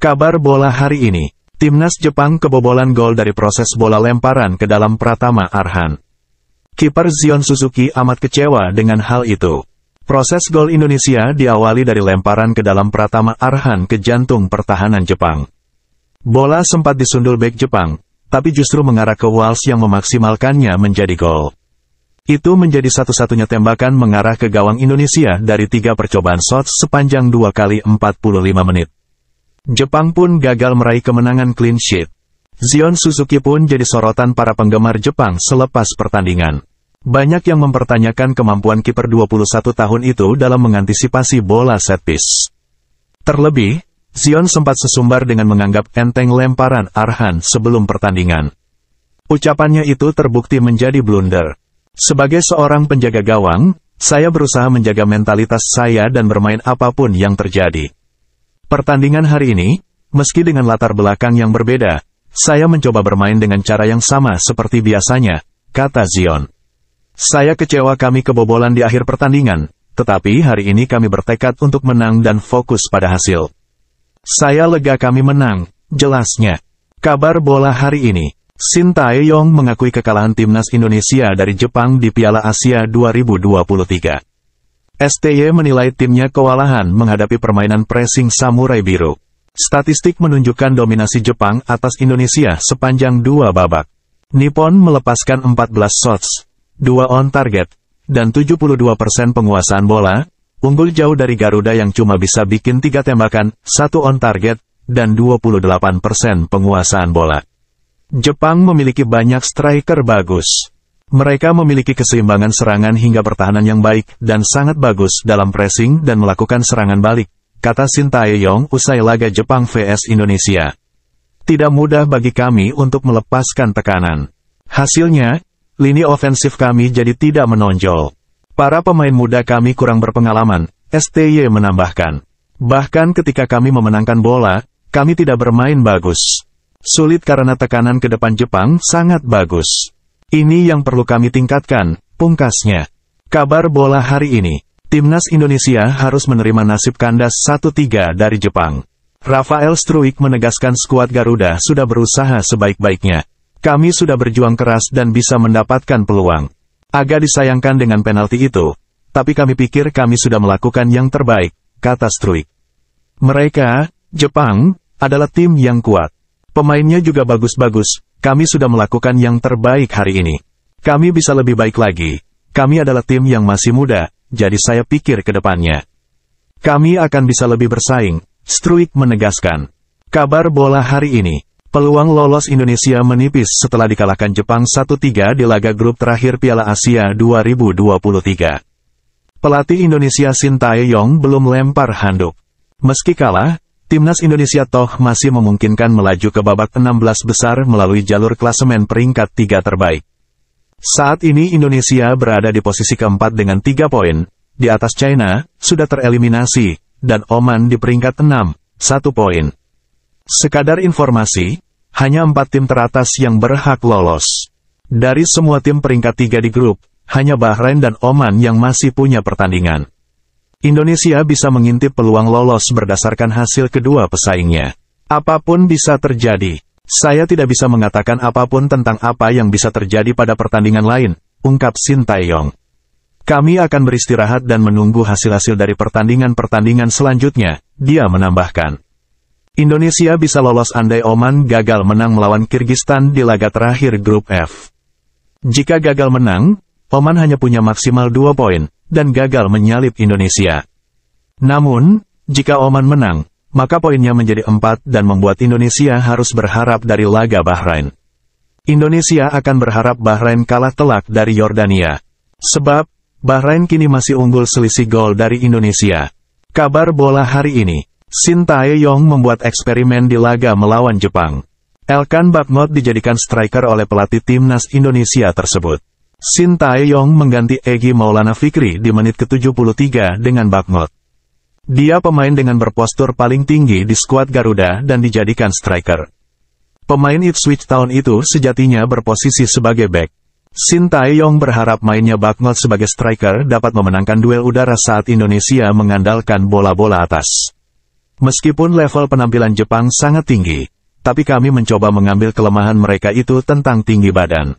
Kabar bola hari ini. Timnas Jepang kebobolan gol dari proses bola lemparan ke dalam Pratama Arhan. Kiper Zion Suzuki amat kecewa dengan hal itu. Proses gol Indonesia diawali dari lemparan ke dalam Pratama Arhan ke jantung pertahanan Jepang. Bola sempat disundul bek Jepang, tapi justru mengarah ke Walsh yang memaksimalkannya menjadi gol. Itu menjadi satu-satunya tembakan mengarah ke gawang Indonesia dari 3 percobaan shots sepanjang 2 kali 45 menit. Jepang pun gagal meraih kemenangan clean sheet. Zion Suzuki pun jadi sorotan para penggemar Jepang selepas pertandingan. Banyak yang mempertanyakan kemampuan kiper 21 tahun itu dalam mengantisipasi bola set piece. Terlebih, Zion sempat sesumbar dengan menganggap enteng lemparan Arhan sebelum pertandingan. Ucapannya itu terbukti menjadi blunder. Sebagai seorang penjaga gawang, saya berusaha menjaga mentalitas saya dan bermain apapun yang terjadi. Pertandingan hari ini, meski dengan latar belakang yang berbeda, saya mencoba bermain dengan cara yang sama seperti biasanya, kata Zion. Saya kecewa kami kebobolan di akhir pertandingan, tetapi hari ini kami bertekad untuk menang dan fokus pada hasil. Saya lega kami menang, jelasnya. Kabar bola hari ini. Shin Tae-yong mengakui kekalahan timnas Indonesia dari Jepang di Piala Asia 2023. STY menilai timnya kewalahan menghadapi permainan pressing samurai biru. Statistik menunjukkan dominasi Jepang atas Indonesia sepanjang 2 babak. Nippon melepaskan 14 shots, 2 on target, dan 72% penguasaan bola, unggul jauh dari Garuda yang cuma bisa bikin 3 tembakan, 1 on target, dan 28% penguasaan bola. Jepang memiliki banyak striker bagus. Mereka memiliki keseimbangan serangan hingga pertahanan yang baik dan sangat bagus dalam pressing dan melakukan serangan balik, kata Shin Tae-yong usai laga Jepang vs Indonesia. Tidak mudah bagi kami untuk melepaskan tekanan. Hasilnya, lini ofensif kami jadi tidak menonjol. Para pemain muda kami kurang berpengalaman, STY menambahkan. Bahkan ketika kami memenangkan bola, kami tidak bermain bagus. Sulit karena tekanan ke depan Jepang sangat bagus. Ini yang perlu kami tingkatkan, pungkasnya. Kabar bola hari ini. Timnas Indonesia harus menerima nasib kandas 1-3 dari Jepang. Rafael Struijk menegaskan skuad Garuda sudah berusaha sebaik-baiknya. Kami sudah berjuang keras dan bisa mendapatkan peluang. Agak disayangkan dengan penalti itu, tapi kami pikir kami sudah melakukan yang terbaik, kata Struijk. Mereka, Jepang, adalah tim yang kuat. Pemainnya juga bagus-bagus. Kami sudah melakukan yang terbaik hari ini. Kami bisa lebih baik lagi. Kami adalah tim yang masih muda, jadi saya pikir ke depannya. Kami akan bisa lebih bersaing, Struijk menegaskan. Kabar bola hari ini. Peluang lolos Indonesia menipis setelah dikalahkan Jepang 1-3 di laga grup terakhir Piala Asia 2023. Pelatih Indonesia Shin Tae-yong belum lempar handuk. Meski kalah, Timnas Indonesia toh masih memungkinkan melaju ke babak 16 besar melalui jalur klasemen peringkat 3 terbaik. Saat ini Indonesia berada di posisi keempat dengan 3 poin, di atas China, sudah tereliminasi, dan Oman di peringkat 6, 1 poin. Sekadar informasi, hanya 4 tim teratas yang berhak lolos. Dari semua tim peringkat 3 di grup, hanya Bahrain dan Oman yang masih punya pertandingan. Indonesia bisa mengintip peluang lolos berdasarkan hasil kedua pesaingnya. Apapun bisa terjadi. Saya tidak bisa mengatakan apapun tentang apa yang bisa terjadi pada pertandingan lain, ungkap Shin Tae-yong. Kami akan beristirahat dan menunggu hasil-hasil dari pertandingan-pertandingan selanjutnya, dia menambahkan. Indonesia bisa lolos andai Oman gagal menang melawan Kirgistan di laga terakhir grup F. Jika gagal menang, Oman hanya punya maksimal 2 poin, dan gagal menyalip Indonesia. Namun, jika Oman menang, maka poinnya menjadi 4 dan membuat Indonesia harus berharap dari laga Bahrain. Indonesia akan berharap Bahrain kalah telak dari Yordania. Sebab, Bahrain kini masih unggul selisih gol dari Indonesia. Kabar bola hari ini. Shin Tae-yong membuat eksperimen di laga melawan Jepang. Elkan Bagnot dijadikan striker oleh pelatih timnas Indonesia tersebut. Shin Tae-yong mengganti Egy Maulana Fikri di menit ke-73 dengan Bagnot. Dia pemain dengan berpostur paling tinggi di skuad Garuda dan dijadikan striker. Pemain Ipswich Town itu sejatinya berposisi sebagai bek. Shin Tae-yong berharap mainnya Bagnot sebagai striker dapat memenangkan duel udara saat Indonesia mengandalkan bola-bola atas. Meskipun level penampilan Jepang sangat tinggi, tapi kami mencoba mengambil kelemahan mereka itu tentang tinggi badan.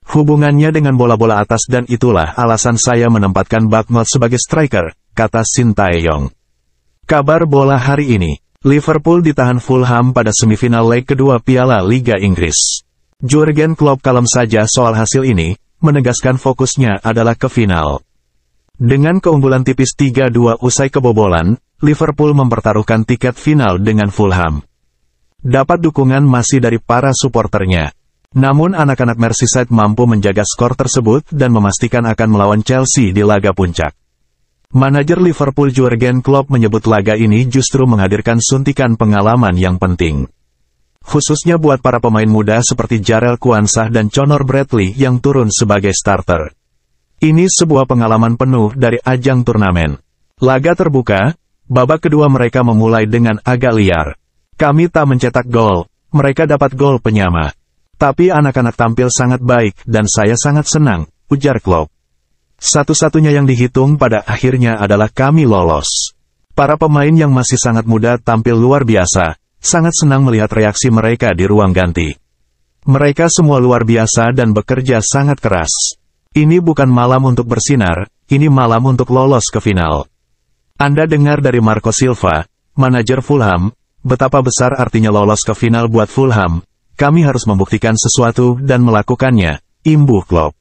Hubungannya dengan bola-bola atas dan itulah alasan saya menempatkan Bakmelt sebagai striker, kata Shin Tae-yong. Kabar bola hari ini, Liverpool ditahan Fulham pada semifinal leg kedua Piala Liga Inggris. Jurgen Klopp kalem saja soal hasil ini, menegaskan fokusnya adalah ke final. Dengan keunggulan tipis 3-2 usai kebobolan, Liverpool mempertaruhkan tiket final dengan Fulham. Dapat dukungan masih dari para suporternya. Namun anak-anak Merseyside mampu menjaga skor tersebut dan memastikan akan melawan Chelsea di laga puncak. Manajer Liverpool Jurgen Klopp menyebut laga ini justru menghadirkan suntikan pengalaman yang penting. Khususnya buat para pemain muda seperti Jarell Quansah dan Conor Bradley yang turun sebagai starter. Ini sebuah pengalaman penuh dari ajang turnamen. Laga terbuka, babak kedua mereka memulai dengan agak liar. Kami tak mencetak gol, mereka dapat gol penyama. Tapi anak-anak tampil sangat baik dan saya sangat senang, ujar Klopp. Satu-satunya yang dihitung pada akhirnya adalah kami lolos. Para pemain yang masih sangat muda tampil luar biasa, sangat senang melihat reaksi mereka di ruang ganti. Mereka semua luar biasa dan bekerja sangat keras. Ini bukan malam untuk bersinar, ini malam untuk lolos ke final. Anda dengar dari Marco Silva, manajer Fulham, betapa besar artinya lolos ke final buat Fulham. Kami harus membuktikan sesuatu dan melakukannya, imbuh Klopp.